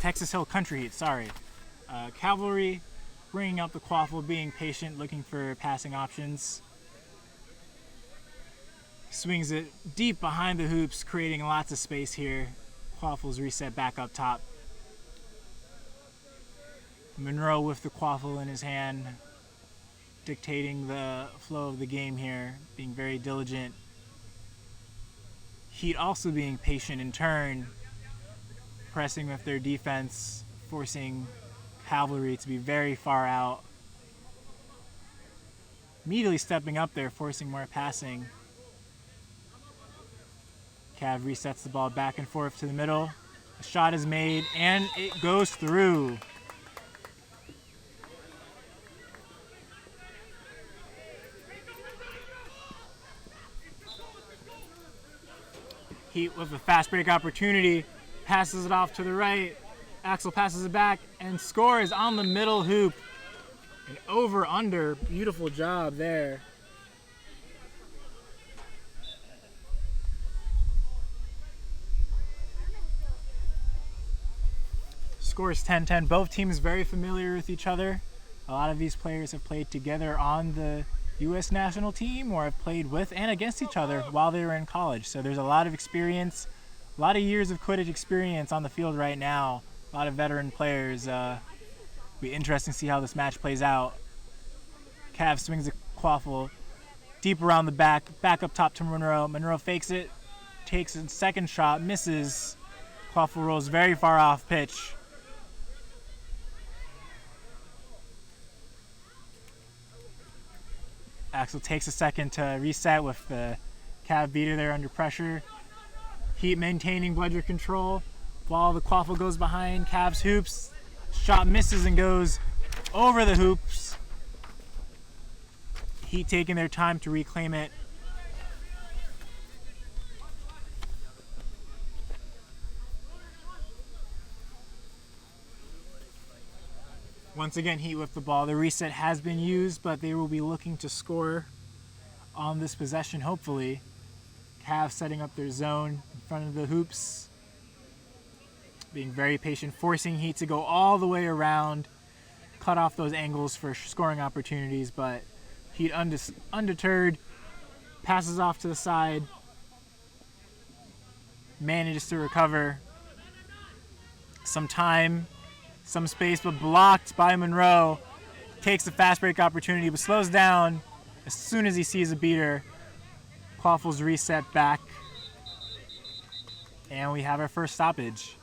Texas Hill Country Heat, sorry. Cavalry bringing out the quaffle, being patient, looking for passing options. Swings it deep behind the hoops, creating lots of space here. Quaffle's reset back up top. Monroe with the quaffle in his hand, dictating the flow of the game here, being very diligent. Heat also being patient in turn, pressing with their defense, forcing Cavalry to be very far out. Immediately stepping up there, forcing more passing. Cav resets the ball back and forth to the middle. A shot is made, and it goes through. Heat with a fast break opportunity, passes it off to the right. Axel passes it back and scores on the middle hoop. An over-under, beautiful job there. Score is 10-10. Both teams very familiar with each other. A lot of these players have played together on the U.S. national team or have played with and against each other while they were in college. So there's a lot of experience, a lot of years of Quidditch experience on the field right now. A lot of veteran players. Be interesting to see how this match plays out. Cav swings the quaffle deep around the back up top to Monroe. Monroe fakes it, takes a second shot, misses. Quaffle rolls very far off pitch. Axel takes a second to reset with the Cav beater there under pressure. Heat maintaining bludger control while the quaffle goes behind Cav's hoops. Shot misses and goes over the hoops. Heat taking their time to reclaim it. Once again, Heat with the ball. The reset has been used, but they will be looking to score on this possession, hopefully. Cav setting up their zone in front of the hoops. Being very patient, forcing Heat to go all the way around, cut off those angles for scoring opportunities, but Heat undeterred, passes off to the side, manages to recover. Some time, some space, but blocked by Monroe. Takes the fast break opportunity, but slows down as soon as he sees a beater. Quaffle's reset back, and we have our first stoppage.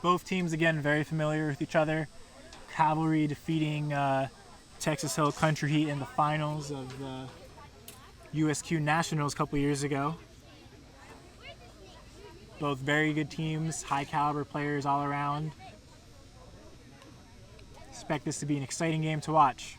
Both teams, again, very familiar with each other. Cavalry defeating Texas Hill Country Heat in the finals of the USQ Nationals a couple years ago. Both very good teams, high caliber players all around. Expect this to be an exciting game to watch.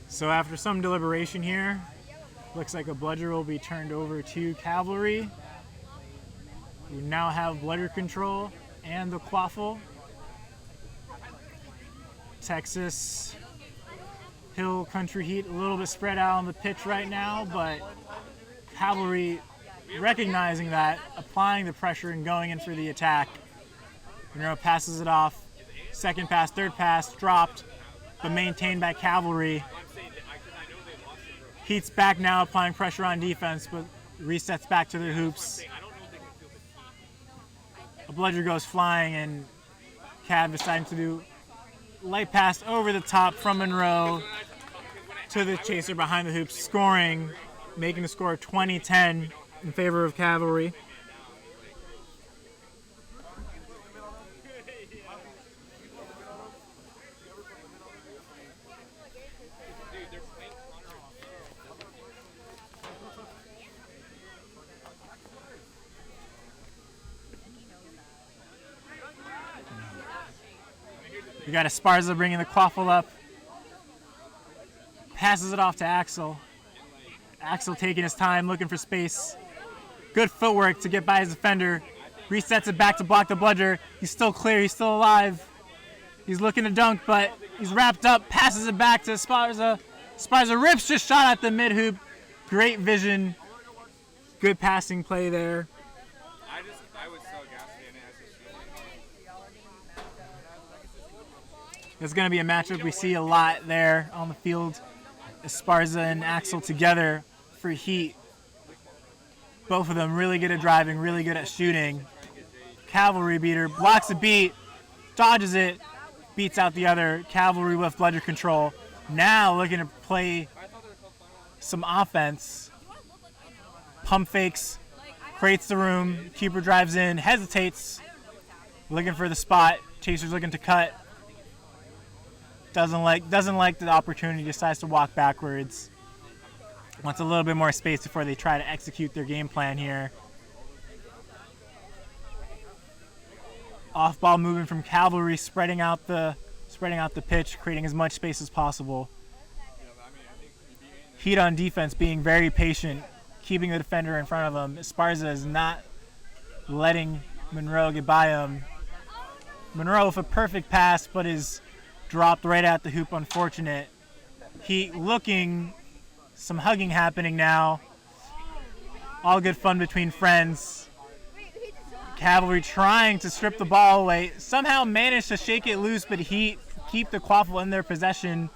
So after some deliberation here, looks like a bludger will be turned over to Cavalry. We now have bludger control and the quaffle. Texas Hill Country Heat a little bit spread out on the pitch right now, but Cavalry recognizing that, applying the pressure and going in for the attack. Monroe passes it off. Second pass, third pass, dropped, but maintained by Cavalry. Heat's back now, applying pressure on defense, but resets back to their hoops. A bludger goes flying, and Cav deciding to do light pass over the top from Monroe to the chaser behind the hoops, scoring, making the score 20-10 in favor of Cavalry. We got Esparza bringing the quaffle up. Passes it off to Axel. Axel taking his time, looking for space. Good footwork to get by his defender. Resets it back to block the bludger. He's still clear. He's still alive. He's looking to dunk, but he's wrapped up. Passes it back to Esparza. Esparza rips, just shot at the mid-hoop. Great vision. Good passing play there. I was so gassed. It's going to be a matchup we see a lot there on the field. Esparza and Axel together for Heat. Both of them really good at driving, really good at shooting. Cavalry beater, blocks a beat, dodges it, beats out the other. Cavalry with bludger control. Now looking to play some offense. Pump fakes, creates the room, keeper drives in, hesitates, looking for the spot. Chaser's looking to cut. Doesn't like the opportunity, decides to walk backwards. Wants a little bit more space before they try to execute their game plan here. Off ball movement from Cavalry, spreading out the pitch, creating as much space as possible. Heat on defense, being very patient, keeping the defender in front of him. Esparza is not letting Monroe get by him. Monroe with a perfect pass, but is dropped right at the hoop. Unfortunate. Heat looking, some hugging happening now. All good fun between friends. Cavalry trying to strip the ball away. Somehow managed to shake it loose, but Heat keep the quaffle in their possession.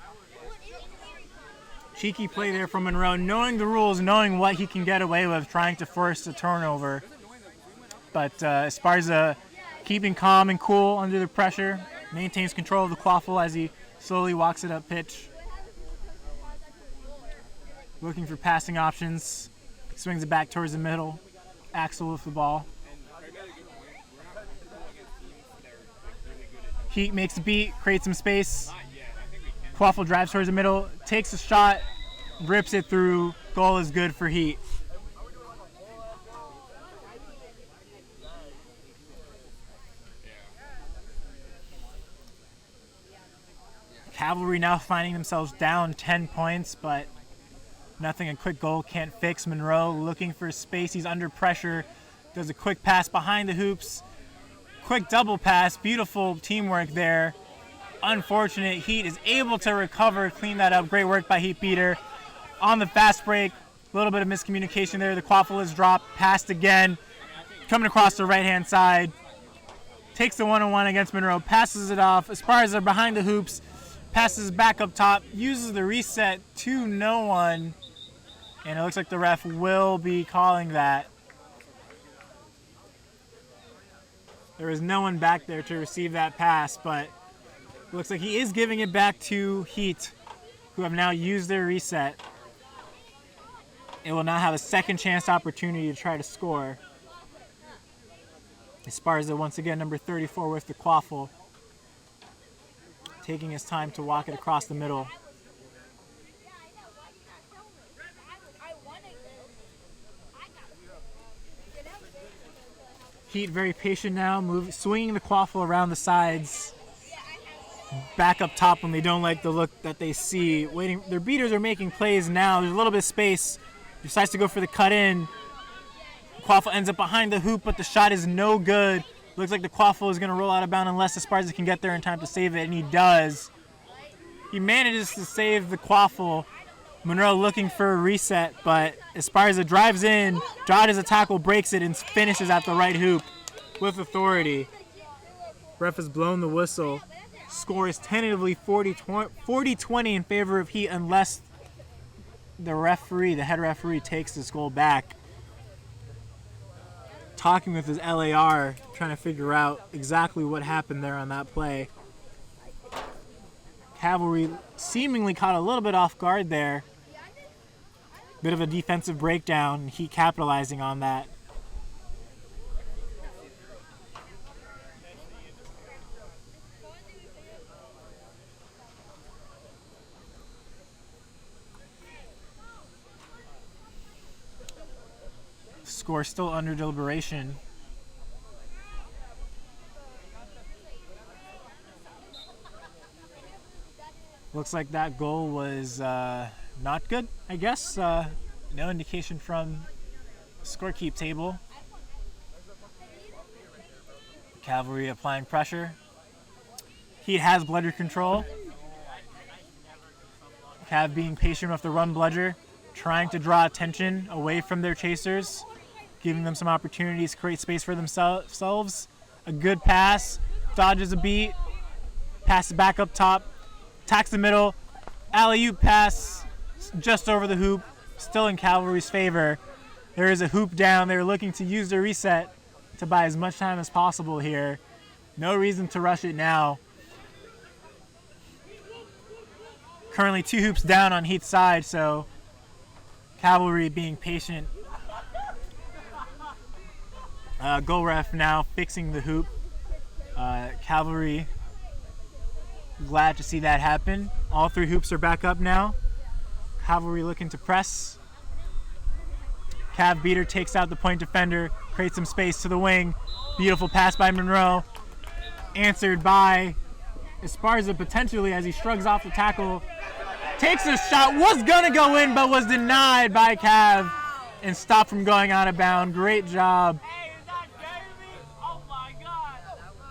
Cheeky play there from Monroe, knowing the rules, knowing what he can get away with, trying to force a turnover. But Esparza keeping calm and cool under the pressure, maintains control of the quaffle as he slowly walks it up pitch. Looking for passing options, swings it back towards the middle. Axel with the ball. Heat makes a beat, creates some space. Quaffle drives towards the middle, takes a shot, rips it through. Goal is good for Heat. Cavalry now finding themselves down 10 points, but nothing a quick goal can't fix. Monroe looking for space. He's under pressure. Does a quick pass behind the hoops. Quick double pass. Beautiful teamwork there. Unfortunate. Heat is able to recover, clean that up. Great work by Heat beater. On the fast break, a little bit of miscommunication there. The quaffle is dropped. Passed again. Coming across the right-hand side. Takes the one-on-one against Monroe. Passes it off. Esparza behind the hoops. Passes back up top. Uses the reset to no one. And it looks like the ref will be calling that. There is no one back there to receive that pass, but it looks like he is giving it back to Heat, who have now used their reset. It will now have a second chance opportunity to try to score. Esparza once again, number 34 with the quaffle. Taking his time to walk it across the middle. Heat very patient now, swinging the quaffle around the sides. Back up top when they don't like the look that they see. Waiting, their beaters are making plays now. There's a little bit of space. Decides to go for the cut in. Quaffle ends up behind the hoop, but the shot is no good. Looks like the quaffle is going to roll out of bounds unless Esparza can get there in time to save it, and he does. He manages to save the quaffle. Monroe looking for a reset, but Esparza drives in, dodges a tackle, breaks it, and finishes at the right hoop with authority. Ref has blown the whistle. Score is tentatively 40-20 in favor of Heat unless the head referee, takes this goal back. Talking with his LAR, trying to figure out exactly what happened there on that play. Cavalry seemingly caught a little bit off guard there. Bit of a defensive breakdown, Heat capitalizing on that. Score still under deliberation. Looks like that goal was not good, I guess. No indication from the scorekeep table. Cavalry applying pressure. Heat has bludger control. Cav being patient with the run bludger, trying to draw attention away from their chasers, giving them some opportunities to create space for themselves. A good pass, dodges a beat, passes back up top, attacks the middle, alley-oop pass just over the hoop, still in Cavalry's favor. There is a hoop down. They're looking to use their reset to buy as much time as possible here. No reason to rush it now. Currently 2 hoops down on Heat's side, so Cavalry being patient. Goal ref now fixing the hoop. Cavalry glad to see that happen. All 3 hoops are back up now. Cavalry looking to press. Cav beater takes out the point defender, creates some space to the wing. Beautiful pass by Monroe. Answered by Esparza potentially as he shrugs off the tackle. Takes a shot, was gonna go in, but was denied by Cav and stopped from going out of bounds. Great job.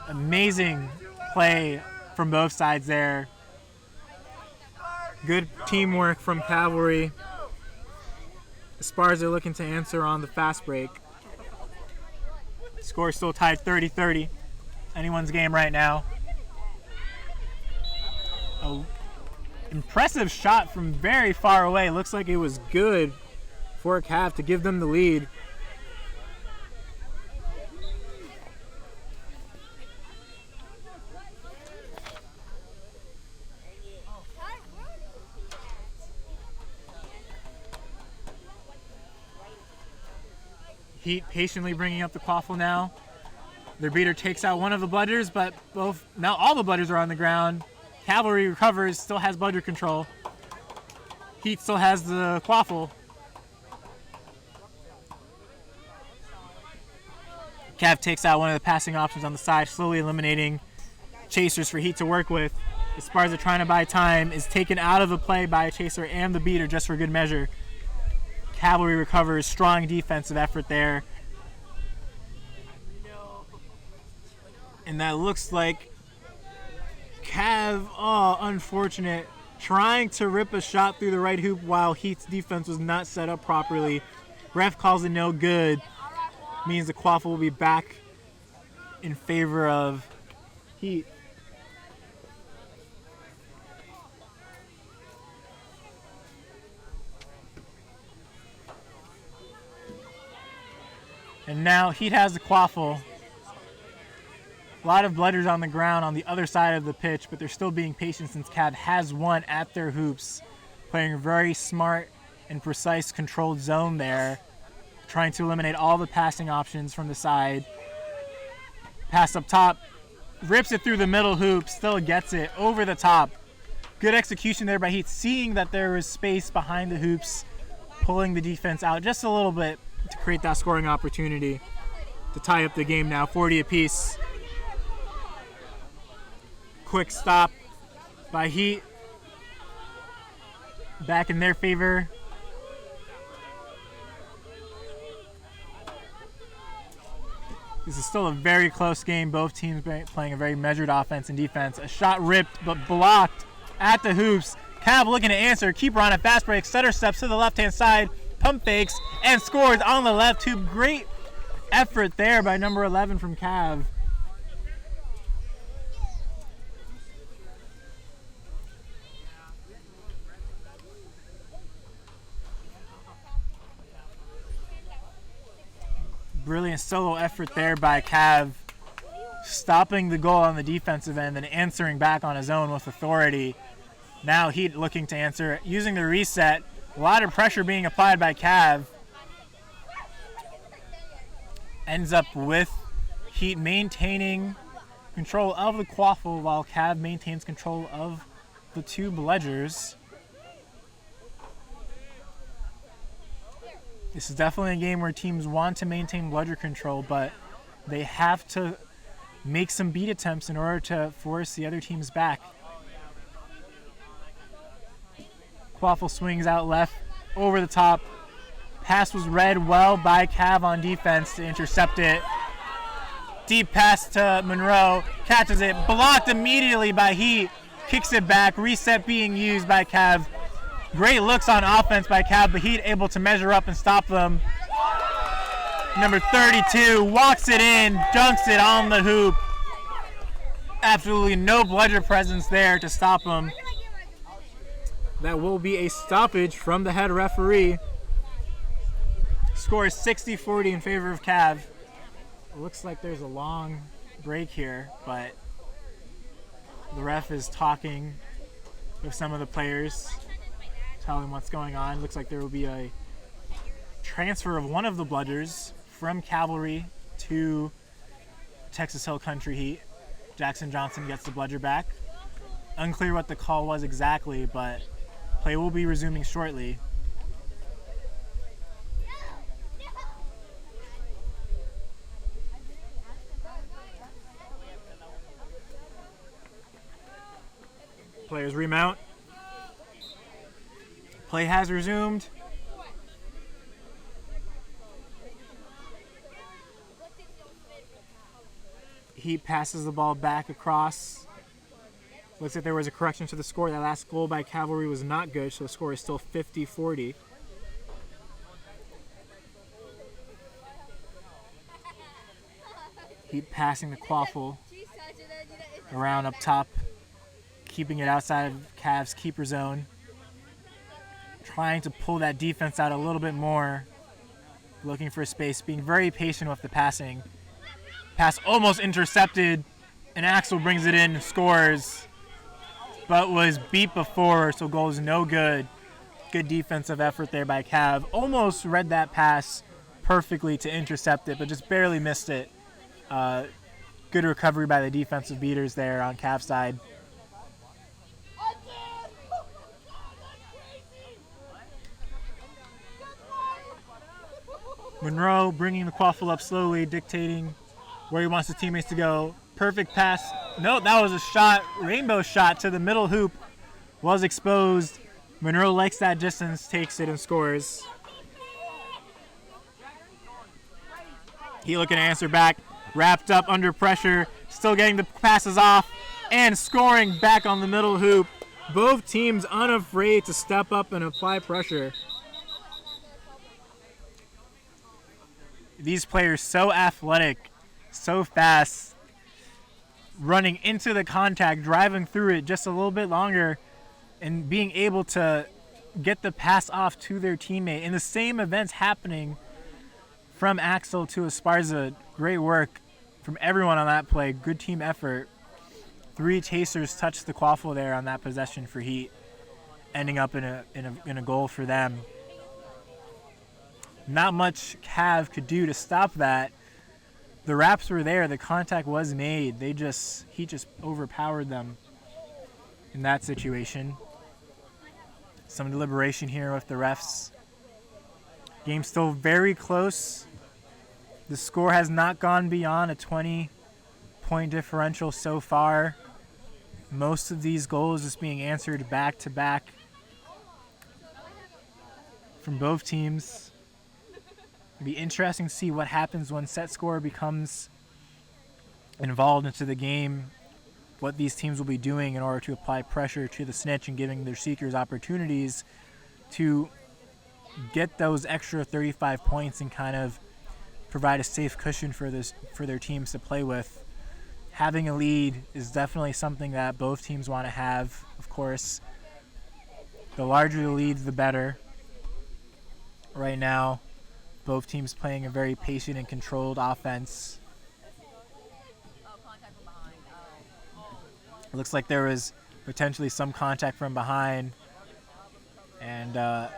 Amazing play from both sides there. Good teamwork from Cavalry. The Spars are looking to answer on the fast break. Score still tied 30-30. Anyone's game right now. An impressive shot from very far away. Looks like it was good for Cav to give them the lead. Heat patiently bringing up the quaffle now. Their beater takes out one of the bludgers, but now all the bludgers are on the ground. Cavalry recovers, still has bludger control. Heat still has the quaffle. Cav takes out one of the passing options on the side, slowly eliminating chasers for Heat to work with. Esparza trying to buy time, is taken out of the play by a chaser and the beater just for good measure. Cavalry recovers, strong defensive effort there. And that looks like Cav, unfortunate, trying to rip a shot through the right hoop while Heat's defense was not set up properly. Ref calls it no good. Means the quaffle will be back in favor of Heat. And now Heat has the quaffle. A lot of bludgers on the ground on the other side of the pitch, but they're still being patient since Cav has one at their hoops. Playing a very smart and precise controlled zone there. Trying to eliminate all the passing options from the side. Pass up top. Rips it through the middle hoop. Still gets it over the top. Good execution there by Heat. Seeing that there was space behind the hoops. Pulling the defense out just a little bit to create that scoring opportunity to tie up the game now, 40 apiece. Quick stop by Heat. Back in their favor. This is still a very close game. Both teams playing a very measured offense and defense. A shot ripped but blocked at the hoops. Cav looking to answer. Keeper on a fast break. Setter steps to the left-hand side. Pump fakes and scores on the left hoop. Great effort there by number 11 from Cav. Brilliant solo effort there by Cav. Stopping the goal on the defensive end and answering back on his own with authority. Now Heat looking to answer using the reset. A lot of pressure being applied by Cav. Ends up with Heat maintaining control of the quaffle while Cav maintains control of the 2 bludgers. This is definitely a game where teams want to maintain bludger control, but they have to make some beat attempts in order to force the other teams back. Quaffle swings out left, over the top. Pass was read well by Cav on defense to intercept it. Deep pass to Monroe, catches it, blocked immediately by Heat, kicks it back, reset being used by Cav. Great looks on offense by Cav, but Heat able to measure up and stop them. Number 32 walks it in, dunks it on the hoop. Absolutely no bludger presence there to stop him. That will be a stoppage from the head referee. Score is 60-40 in favor of Cav. It looks like there's a long break here, but the ref is talking with some of the players, telling them what's going on. Looks like there will be a transfer of one of the bludgers from Cavalry to Texas Hill Country Heat. Jackson Johnson gets the bludger back. Unclear what the call was exactly, but play will be resuming shortly. Players remount. Play has resumed. Heat passes the ball back across. Looks like there was a correction to the score. That last goal by Cavalry was not good, so the score is still 50-40. Heat passing the Quaffle around up top, keeping it outside of Cavs' keeper zone. Trying to pull that defense out a little bit more. Looking for space, being very patient with the passing. Pass almost intercepted, and Axel brings it in, scores, but was beat before, so goal is no good. Good defensive effort there by Cav. Almost read that pass perfectly to intercept it, but just barely missed it. Good recovery by the defensive beaters there on Cav's side. Monroe bringing the Quaffle up slowly, dictating where he wants his teammates to go. Perfect pass. No, that was a shot, rainbow shot to the middle hoop. Was exposed. Monroe likes that distance, takes it and scores. He looking to answer back. Wrapped up under pressure. Still getting the passes off and scoring back on the middle hoop. Both teams unafraid to step up and apply pressure. These players so athletic, so fast, running into the contact, driving through it just a little bit longer, and being able to get the pass off to their teammate. And the same events happening from Axel to Esparza. Great work from everyone on that play. Good team effort. 3 chasers touched the Quaffle there on that possession for Heat, ending up in a goal for them. Not much Cav could do to stop that. The wraps were there. The contact was made. He just overpowered them in that situation. Some deliberation here with the refs. Game still very close. The score has not gone beyond a 20-point differential so far. Most of these goals just being answered back to back from both teams. It'll be interesting to see what happens when set score becomes involved into the game, what these teams will be doing in order to apply pressure to the Snitch and giving their seekers opportunities to get those extra 35 points and kind of provide a safe cushion for their teams to play with. Having a lead is definitely something that both teams want to have, of course. The larger the lead, the better. Right now, both teams playing a very patient and controlled offense. It looks like there was potentially some contact from behind. And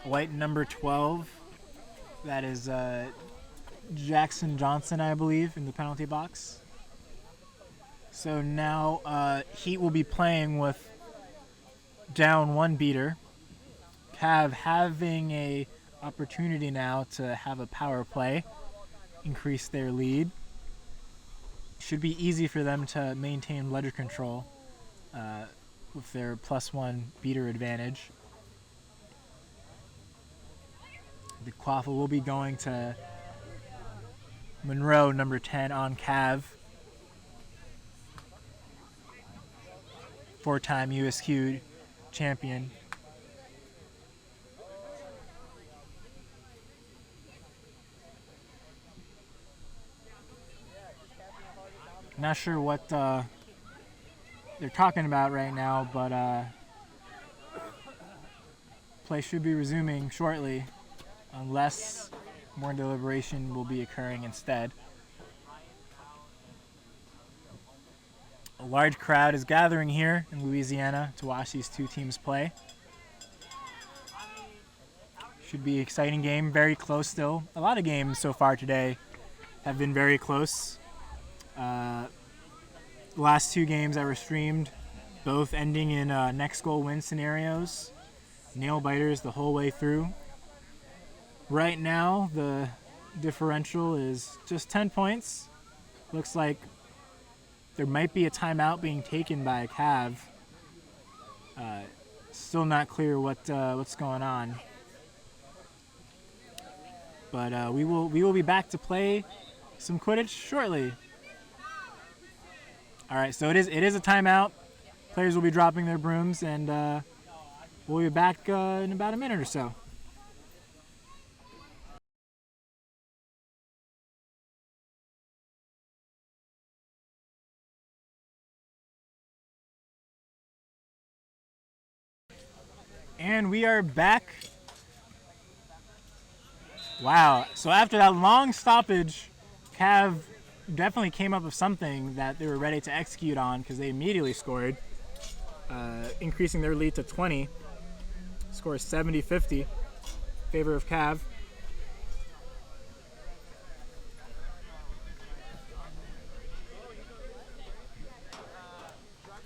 white number 12, that is Jackson Johnson, I believe, in the penalty box. So now Heat will be playing with down 1 beater. Cav having a opportunity now to have a power play, increase their lead. Should be easy for them to maintain bludger control. with their +1 beater advantage. The quaffle will be going to Monroe, number 10 on Cav. 4-time USQ champion. Not sure what they're talking about right now, but play should be resuming shortly, unless more deliberation will be occurring instead. A large crowd is gathering here in Louisiana to watch these two teams play. Should be an exciting game, very close still. A lot of games so far today have been very close. The last two games that were streamed, both ending in next goal win scenarios. Nail biters the whole way through. Right now, the differential is just 10 points. Looks like there might be a timeout being taken by Cav. Still not clear what's going on. But we will be back to play some Quidditch shortly. All right, so it is a timeout. Players will be dropping their brooms, and we'll be back in about a minute or so. And we are back. Wow, so after that long stoppage, Cav definitely came up with something that they were ready to execute on, because they immediately scored, increasing their lead to 20. Score 70-50 in favor of Cav.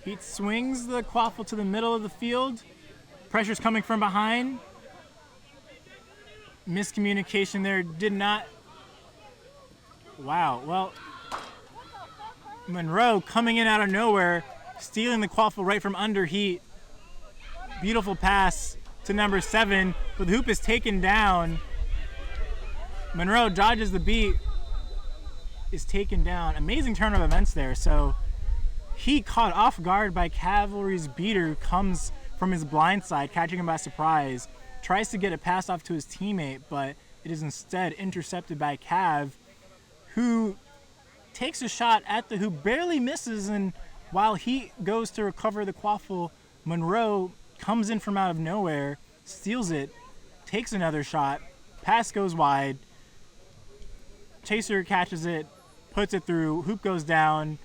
Heat swings the quaffle to the middle of the field. Pressure's coming from behind. Miscommunication there, did not. Wow, well, Monroe coming in out of nowhere, stealing the quaffle right from under Heat. Beautiful pass to number 7, but the hoop is taken down. Monroe dodges the beat, is taken down. Amazing turn of events there. So Heat caught off guard by Cavalry's beater, comes from his blind side, catching him by surprise. Tries to get a pass off to his teammate, but it is instead intercepted by Cav, who takes a shot at the hoop, barely misses, and while he goes to recover the quaffle, Monroe comes in from out of nowhere, steals it, takes another shot, pass goes wide, Chaser catches it, puts it through, hoop goes down,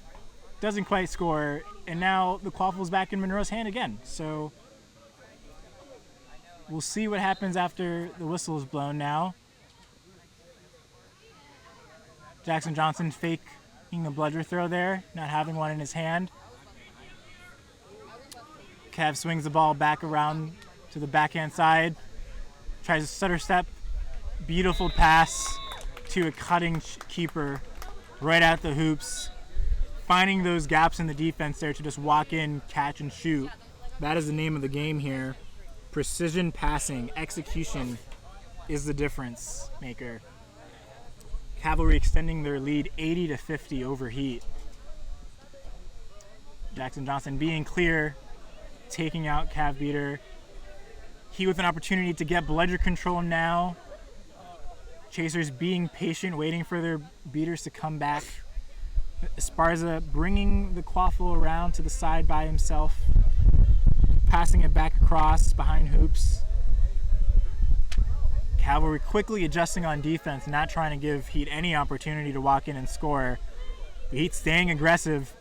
doesn't quite score, and now the quaffle's back in Monroe's hand again. So we'll see what happens after the whistle is blown now. Jackson Johnson faking a bludger throw there, not having one in his hand. Cav swings the ball back around to the backhand side, tries a stutter step, beautiful pass to a cutting keeper right at the hoops, finding those gaps in the defense there to just walk in, catch, and shoot. That is the name of the game here. Precision passing, execution is the difference maker. Cavalry extending their lead 80-50 over Heat. Jackson Johnson being clear, taking out Cav beater. Heat with an opportunity to get bludger control now. Chasers being patient, waiting for their beaters to come back. Esparza bringing the quaffle around to the side by himself, passing it back across behind hoops. Cavalry quickly adjusting on defense, not trying to give Heat any opportunity to walk in and score. The Heat staying aggressive,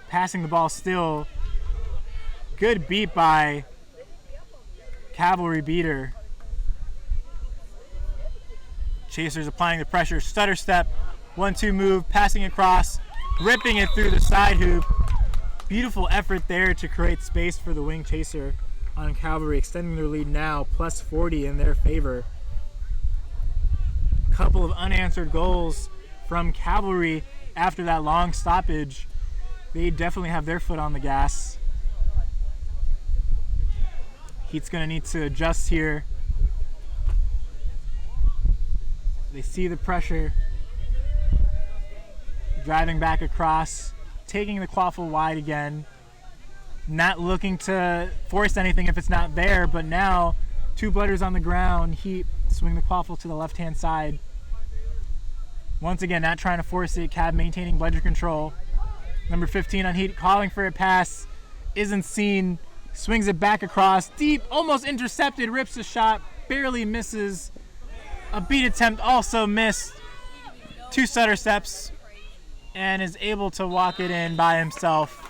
passing the ball still. Good beat by Cavalry beater. Chasers applying the pressure, stutter step, 1-2 move, passing across, ripping it through the side hoop. Beautiful effort there to create space for the wing chaser on Cavalry, extending their lead now, plus 40 in their favor. Couple of unanswered goals from Cavalry after that long stoppage. They definitely have their foot on the gas. Heat's going to need to adjust here. They see the pressure. Driving back across, taking the quaffle wide again. Not looking to force anything if it's not there, but now 2 blooders on the ground. Heat swing the quaffle to the left-hand side. Once again, not trying to force it. Cav maintaining bludger control. Number 15 on Heat, calling for a pass. Isn't seen. Swings it back across. Deep, almost intercepted. Rips the shot. Barely misses. A beat attempt also missed. 2 stutter steps. And is able to walk it in by himself.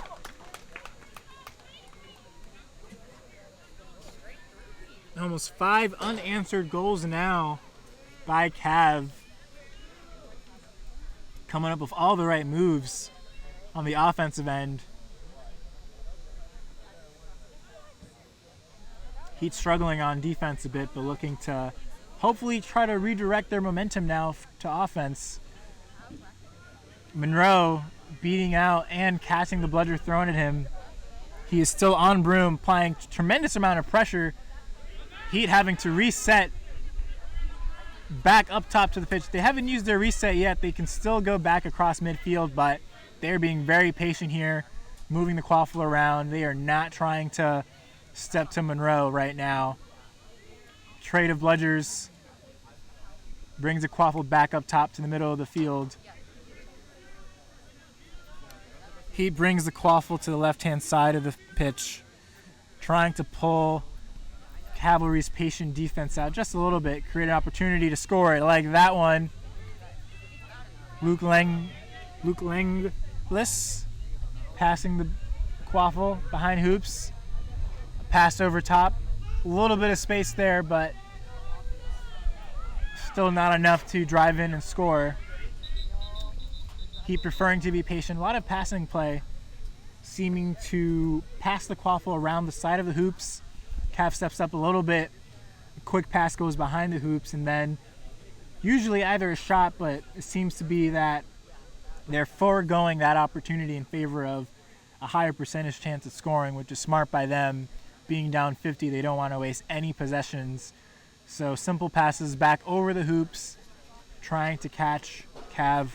Almost 5 unanswered goals now by Cav. Coming up with all the right moves on the offensive end. Heat struggling on defense a bit, but looking to hopefully try to redirect their momentum now to offense. Monroe beating out and catching the bludger thrown at him. He is still on Broom, applying tremendous amount of pressure. Heat having to reset back up top to the pitch. They haven't used their reset yet. They can still go back across midfield, but they're being very patient here, moving the quaffle around. They are not trying to step to Monroe right now. Trade of bludgers brings the quaffle back up top to the middle of the field. He brings the quaffle to the left-hand side of the pitch, trying to pull Cavalry's patient defense out just a little bit, create an opportunity to score it like that one. Luke Langlis passing the quaffle behind hoops. Pass over top. A little bit of space there, but still not enough to drive in and score. Heat preferring to be patient. A lot of passing play, seeming to pass the quaffle around the side of the hoops. Cav steps up a little bit. A quick pass goes behind the hoops, and then usually either a shot, but it seems to be that they're foregoing that opportunity in favor of a higher percentage chance of scoring, which is smart by them. Being down 50, they don't want to waste any possessions. So simple passes back over the hoops, trying to catch Cav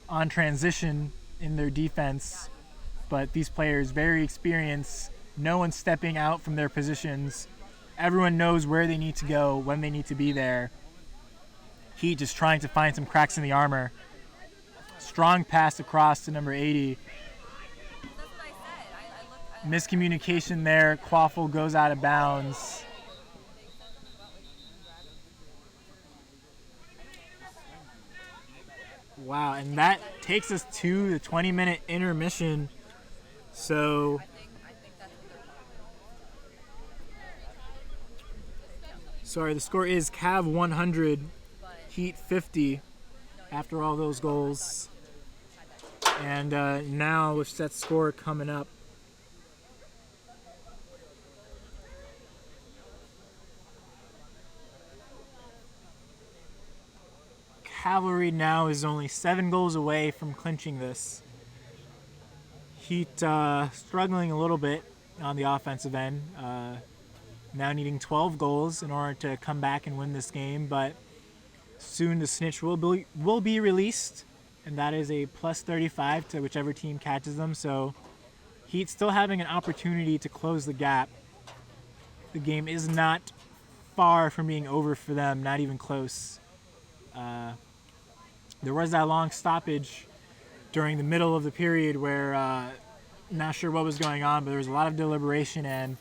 on transition in their defense. But these players, very experienced. No one's stepping out from their positions. Everyone knows where they need to go, when they need to be there. Heat just trying to find some cracks in the armor. Strong pass across to number 80. Miscommunication there. Quaffle goes out of bounds. Wow, and that takes us to the 20-minute intermission. So sorry, the score is Cav 100, Heat 50 after all those goals. And now with that score coming up, Cavalry now is only 7 goals away from clinching this. Heat struggling a little bit on the offensive end. Now needing 12 goals in order to come back and win this game, but soon the Snitch will be released, and that is a plus 35 to whichever team catches them. So Heat still having an opportunity to close the gap. The game is not far from being over for them, not even close. There was that long stoppage during the middle of the period where not sure what was going on, but there was a lot of deliberation, and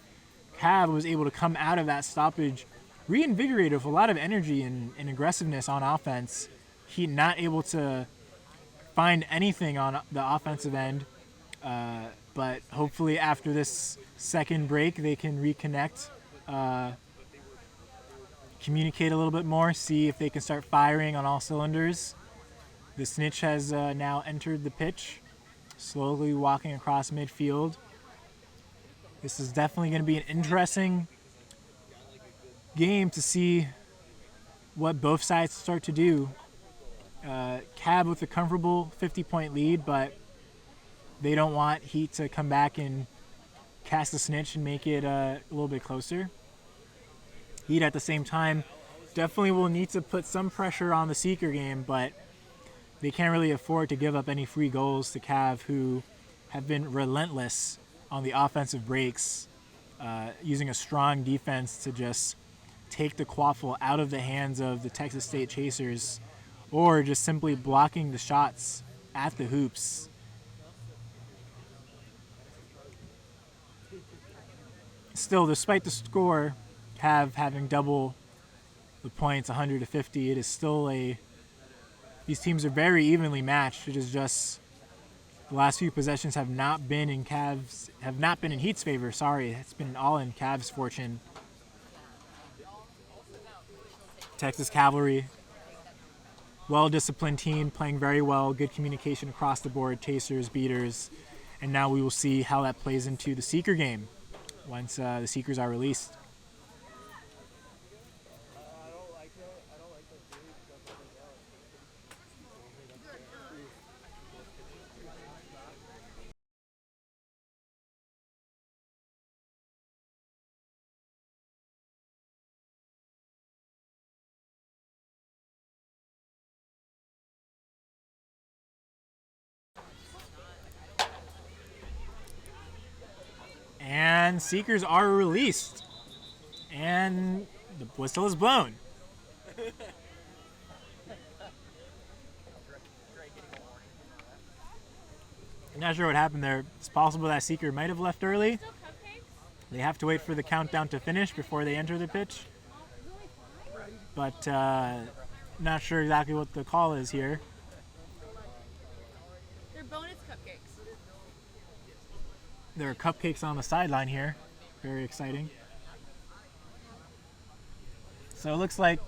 Cav was able to come out of that stoppage reinvigorated with a lot of energy and aggressiveness on offense. Heat not able to find anything on the offensive end, but hopefully after this second break they can reconnect, communicate a little bit more, see if they can start firing on all cylinders. The Snitch has now entered the pitch, slowly walking across midfield. This is definitely going to be an interesting game to see what both sides start to do. Cav with a comfortable 50-point lead, but they don't want Heat to come back and cast the Snitch and make it a little bit closer. Heat at the same time definitely will need to put some pressure on the Seeker game, but they can't really afford to give up any free goals to Cav, who have been relentless on the offensive breaks, using a strong defense to just take the quaffle out of the hands of the Texas State Chasers, or just simply blocking the shots at the hoops. Still, despite the score, Cav having double the points, 100 to 50, it is still these teams are very evenly matched. It is just the last few possessions have not been in Heat's favor. Sorry, it's been all in Cavs' fortune. Texas Cavalry, well-disciplined team, playing very well, good communication across the board, chasers, beaters, and now we will see how that plays into the Seeker game once the Seekers are released. And Seekers are released. And the whistle is blown. I'm not sure what happened there. It's possible that Seeker might have left early. They have to wait for the countdown to finish before they enter the pitch. But not sure exactly what the call is here. They're bonus cupcakes. There are cupcakes on the sideline here. Very exciting. So it looks like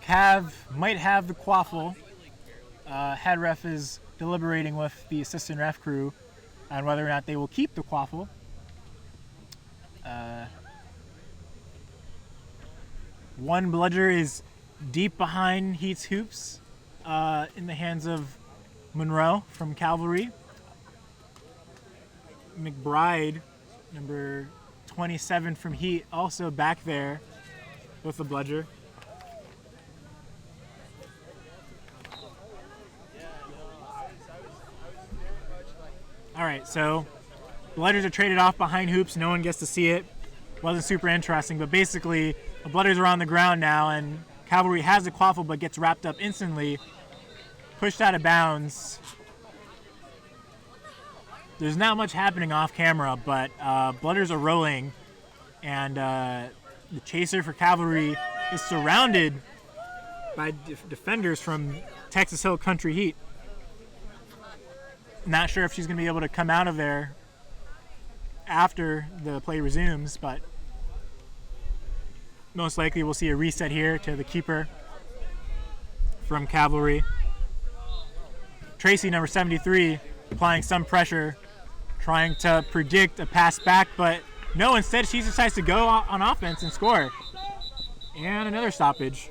Cav might have the quaffle. Head ref is deliberating with the assistant ref crew on whether or not they will keep the quaffle. One bludger is deep behind Heat's hoops in the hands of Monroe from Cavalry. McBride, number 27 from Heat, also back there with the bludger. All right, so bludgers are traded off behind hoops. No one gets to see it. Wasn't super interesting, but basically the bludgers are on the ground now, and Cavalry has the quaffle but gets wrapped up instantly, pushed out of bounds. There's not much happening off camera, but bludgers are rolling, and the chaser for Cavalry is surrounded by defenders from Texas Hill Country Heat. Not sure if she's going to be able to come out of there after the play resumes, but most likely we'll see a reset here to the keeper from Cavalry. Tracy, number 73, applying some pressure, trying to predict a pass back, but no, instead she decides to go on offense and score. And another stoppage. Do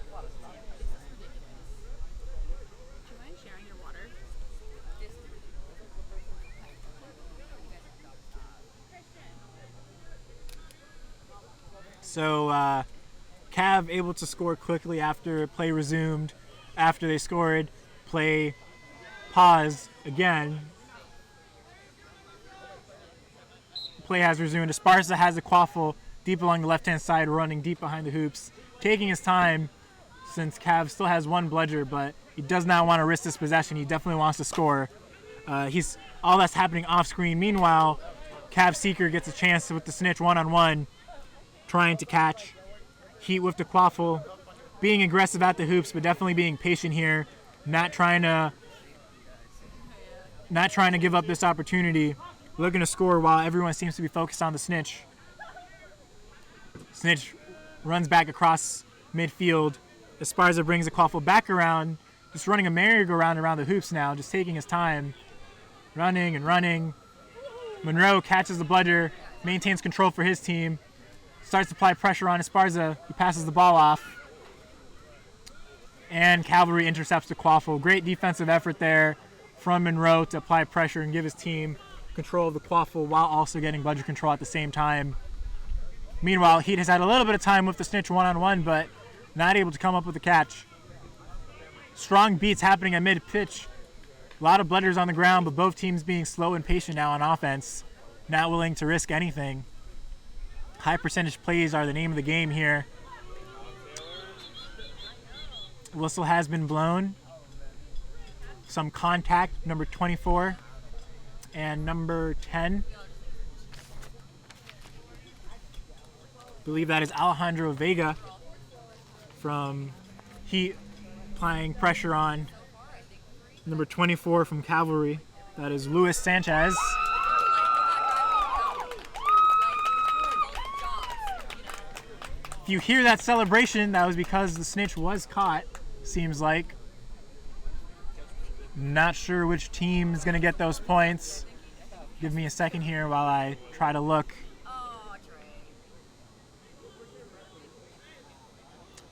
you mind sharing your water? So Cav able to score quickly after play resumed. After they scored, play paused again. Play has resumed. Esparza has a quaffle deep along the left-hand side, running deep behind the hoops, taking his time since Cav still has one bludger, but he does not want to risk this possession. He definitely wants to score. All that's happening off screen. Meanwhile, Cav Seeker gets a chance with the Snitch one-on-one, trying to catch. Heat with the quaffle, being aggressive at the hoops, but definitely being patient here, not trying to give up this opportunity. Looking to score while everyone seems to be focused on the Snitch. Snitch runs back across midfield. Esparza brings the quaffle back around, just running a merry-go-round around the hoops now, just taking his time, running and running. Monroe catches the bludger, maintains control for his team, starts to apply pressure on Esparza. He passes the ball off, and Cavalry intercepts the quaffle. Great defensive effort there from Monroe to apply pressure and give his team control of the quaffle while also getting bludger control at the same time. Meanwhile, Heat has had a little bit of time with the Snitch one-on-one, but not able to come up with a catch. Strong beats happening at mid-pitch. A lot of bludgers on the ground, but both teams being slow and patient now on offense, not willing to risk anything. High percentage plays are the name of the game here. Whistle has been blown. Some contact, number 24 and number 10. I believe that is Alejandro Vega from Heat applying pressure on number 24 from Cavalry. That is Luis Sanchez. If you hear that celebration, that was because the Snitch was caught, seems like. Not sure which team is going to get those points. Give me a second here while I try to look.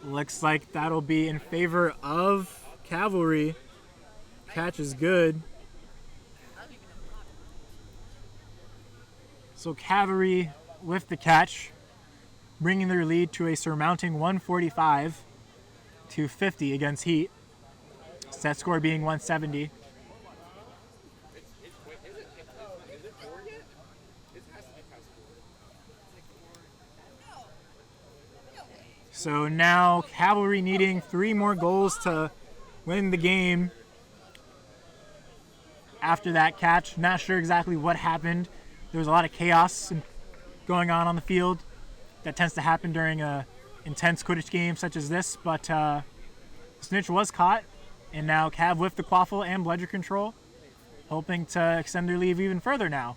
Looks like that'll be in favor of Cavalry. Catch is good. So Cavalry with the catch, bringing their lead to a surmounting 145-50 against Heat. Set score being 170. So now Cavalry needing 3 more goals to win the game after that catch. Not sure exactly what happened. There was a lot of chaos going on the field. That tends to happen during a intense Quidditch game such as this, but Snitch was caught, and now Cav with the quaffle and bludger control, hoping to extend their lead even further now.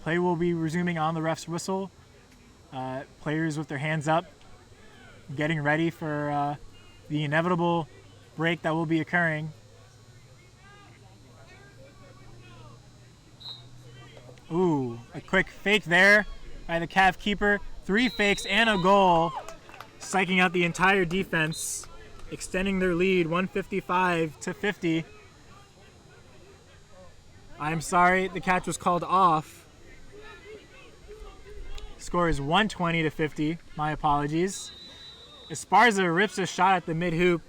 Play will be resuming on the ref's whistle. Players with their hands up, getting ready for the inevitable break that will be occurring. Ooh, a quick fake there by the Cav keeper. 3 fakes and a goal, psyching out the entire defense, extending their lead 155-50. I'm sorry, the catch was called off. Score is 120-50. My apologies. Esparza rips a shot at the mid-hoop,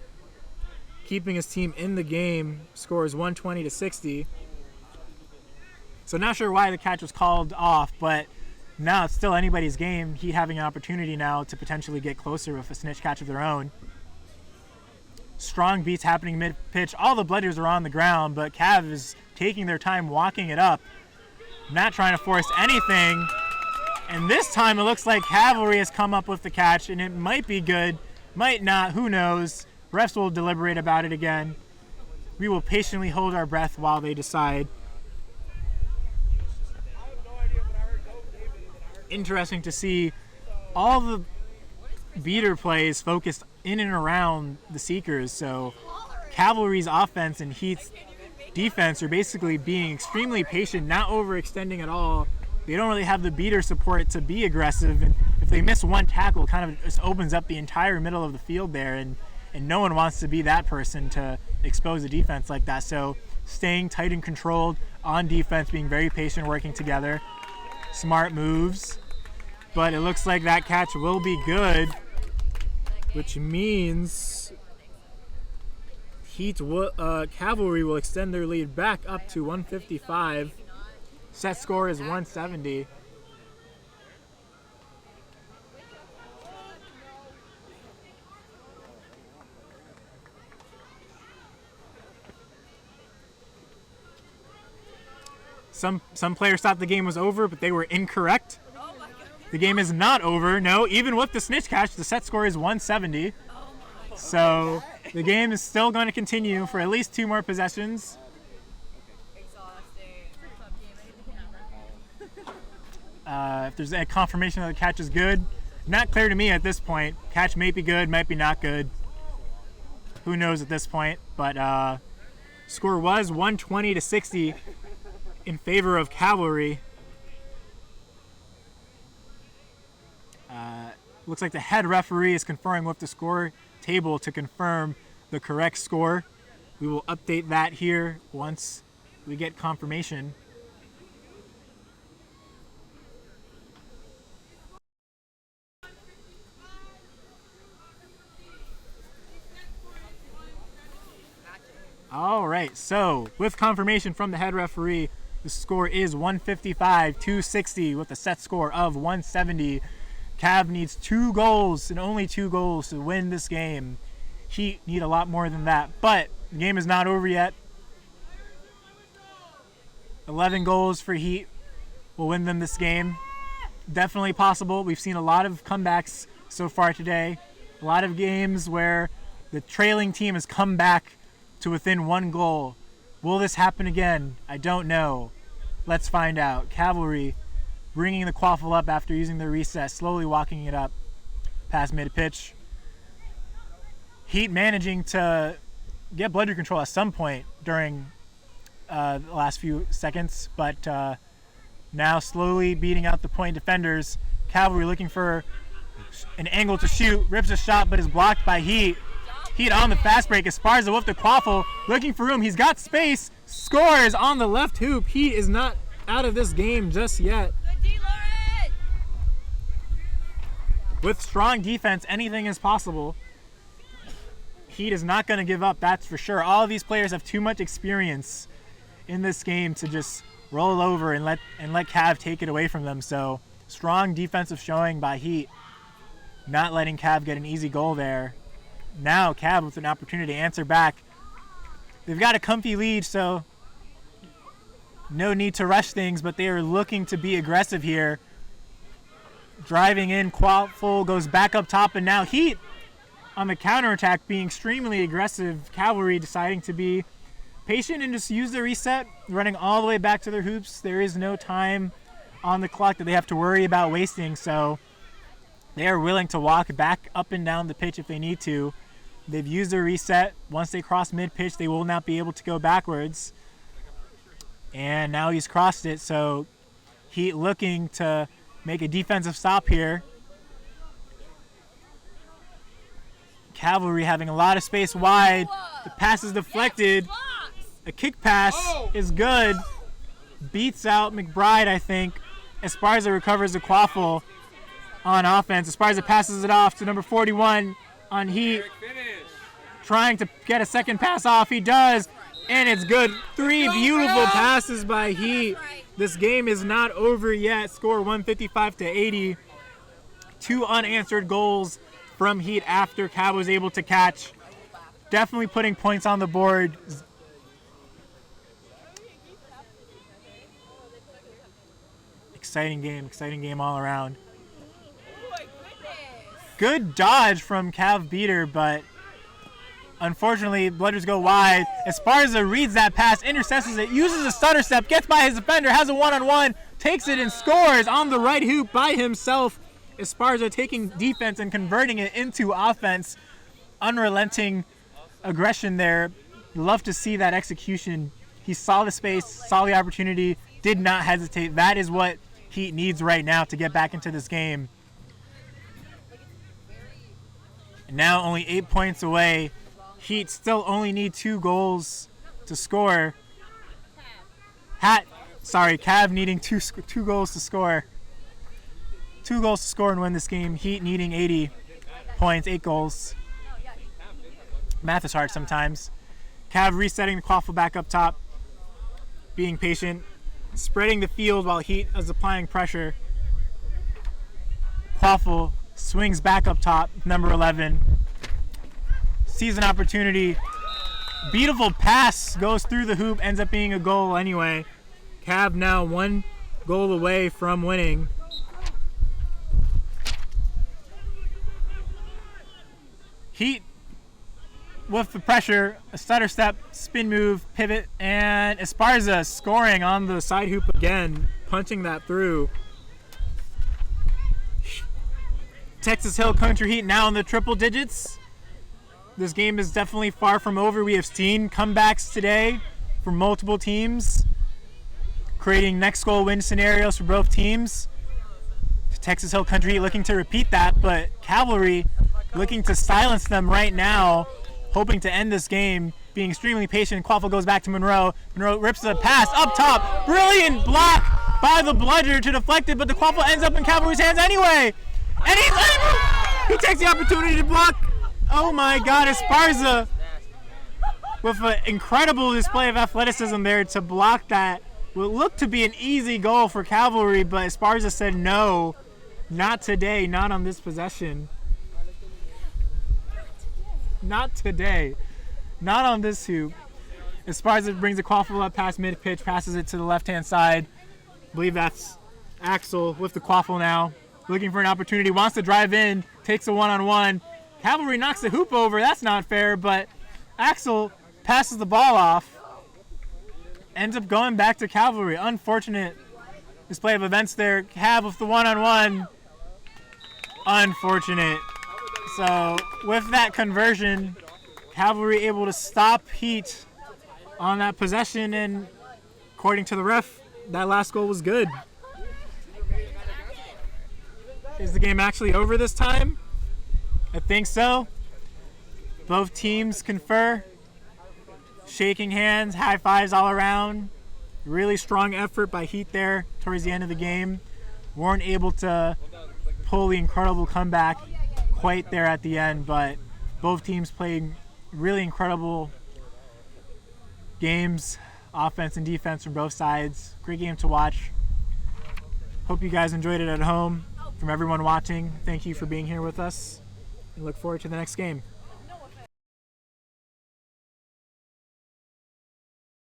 keeping his team in the game. Score is 120-60. So not sure why the catch was called off, but now it's still anybody's game. Heat having an opportunity now to potentially get closer with a Snitch catch of their own. Strong beats happening mid-pitch. All the bludgers are on the ground, but Cav is taking their time walking it up, not trying to force anything. And this time it looks like Cavalry has come up with the catch, and it might be good, might not, who knows. Refs will deliberate about it again. We will patiently hold our breath while they decide. Interesting to see all the beater plays focused in and around the Seekers. So Cavalry's offense and Heat's defense are basically being extremely patient, not overextending at all. They don't really have the beater support to be aggressive, and if they miss one tackle, it kind of just opens up the entire middle of the field there, and no one wants to be that person to expose a defense like that. So staying tight and controlled on defense, being very patient, working together. Smart moves, but it looks like that catch will be good, which means Cavalry will extend their lead back up to 155. Set score is 170. Some players thought the game was over, but they were incorrect. The game is not over. No, even with the Snitch catch, the set score is 170. So the game is still going to continue for at least 2 more possessions. If there's a confirmation that the catch is good, not clear to me at this point. Catch may be good, might be not good. Who knows at this point? But score was 120-60 in favor of Cavalry. Looks like the head referee is conferring with the score table to confirm the correct score. We will update that here once we get confirmation. right, so with confirmation from the head referee, the score is 155-260 with a set score of 170. Cav needs 2 goals and only 2 goals to win this game. Heat need a lot more than that, but the game is not over yet. 11 goals for Heat will win them this game. Definitely possible. We've seen a lot of comebacks so far today. A lot of games where the trailing team has come back to within 1 goal. Will this happen again? I don't know. Let's find out. Cavalry bringing the quaffle up after using the reset, slowly walking it up past mid-pitch. Heat managing to get bludger control at some point during the last few seconds, but now slowly beating out the point defenders. Cavalry looking for an angle to shoot, rips a shot, but is blocked by Heat. Heat on the fast break. Esparza with the quaffle, looking for room. He's got space, scores on the left hoop. Heat is not out of this game just yet. With strong defense, anything is possible. Heat is not going to give up, that's for sure. All of these players have too much experience in this game to just roll over and let Cav take it away from them. So strong defensive showing by Heat, not letting Cav get an easy goal there. Now Cav with an opportunity to answer back. They've got a comfy lead, so no need to rush things, but they are looking to be aggressive here. Driving in, quaffle goes back up top, and now Heat on the counterattack being extremely aggressive. Cavalry deciding to be patient and just use the reset, running all the way back to their hoops. There is no time on the clock that they have to worry about wasting, so they are willing to walk back up and down the pitch if they need to. They've used their reset. Once they cross mid-pitch, they will not be able to go backwards. And now he's crossed it, so Heat looking to make a defensive stop here. Cavalry having a lot of space wide. The pass is deflected. A kick pass is good. Beats out McBride, I think. Esparza recovers the quaffle on offense. Esparza passes it off to number 41 on Heat. Trying to get a second pass off. He does, and it's good. 3 beautiful passes by Heat. This game is not over yet. Score 155-80. 2 unanswered goals from Heat after Cav was able to catch. Definitely putting points on the board. Exciting game all around. Good dodge from Cav Beater, but unfortunately, bludgers go wide. Esparza reads that pass, intercepts it, uses a stutter step, gets by his defender, has a one-on-one, takes it and scores on the right hoop by himself. Esparza taking defense and converting it into offense. Unrelenting aggression there. Love to see that execution. He saw the space, saw the opportunity, did not hesitate. That is what Heat needs right now to get back into this game. And now only 8 points away. Heat still only need 2 goals to score. Cav needing two goals to score. 2 goals to score and win this game. Heat needing 80 points, 8 goals. Math is hard sometimes. Cav resetting the quaffle back up top. Being patient. Spreading the field while Heat is applying pressure. Quaffle swings back up top, number 11. Sees an opportunity. Beautiful pass goes through the hoop, ends up being a goal anyway. Cav now 1 goal away from winning. Heat with the pressure, a stutter step, spin move, pivot, and Esparza scoring on the side hoop again, punching that through. Texas Hill Country Heat now in the triple digits. This game is definitely far from over. We have seen comebacks today from multiple teams, creating next goal win scenarios for both teams. Texas Hill Country Heat looking to repeat that, but Cavalry looking to silence them right now, hoping to end this game, being extremely patient. Quaffle goes back to Monroe. Monroe rips the pass up top. Brilliant block by the bludger to deflect it, but the Quaffle ends up in Cavalry's hands anyway. And he takes the opportunity to block. Oh my God, Esparza with an incredible display of athleticism there to block that what looked to be an easy goal for Cavalry, but Esparza said no, not today, not on this possession. Not today. Not on this hoop. Esparza brings the quaffle up past mid-pitch, passes it to the left-hand side. I believe that's Axel with the quaffle now. Looking for an opportunity, wants to drive in, takes a one-on-one. Cavalry knocks the hoop over. That's not fair, but Axel passes the ball off. Ends up going back to Cavalry. Unfortunate display of events there. Cav with the one-on-one. Unfortunate. So with that conversion, Cavalry able to stop Heat on that possession, and according to the ref, that last goal was good. Is the game actually over this time? I think so. Both teams confer. Shaking hands, high fives all around. Really strong effort by Heat there towards the end of the game. Weren't able to pull the incredible comeback quite there at the end, but both teams played really incredible games, offense and defense from both sides. Great game to watch. Hope you guys enjoyed it at home. From everyone watching, thank you for being here with us, and look forward to the next game.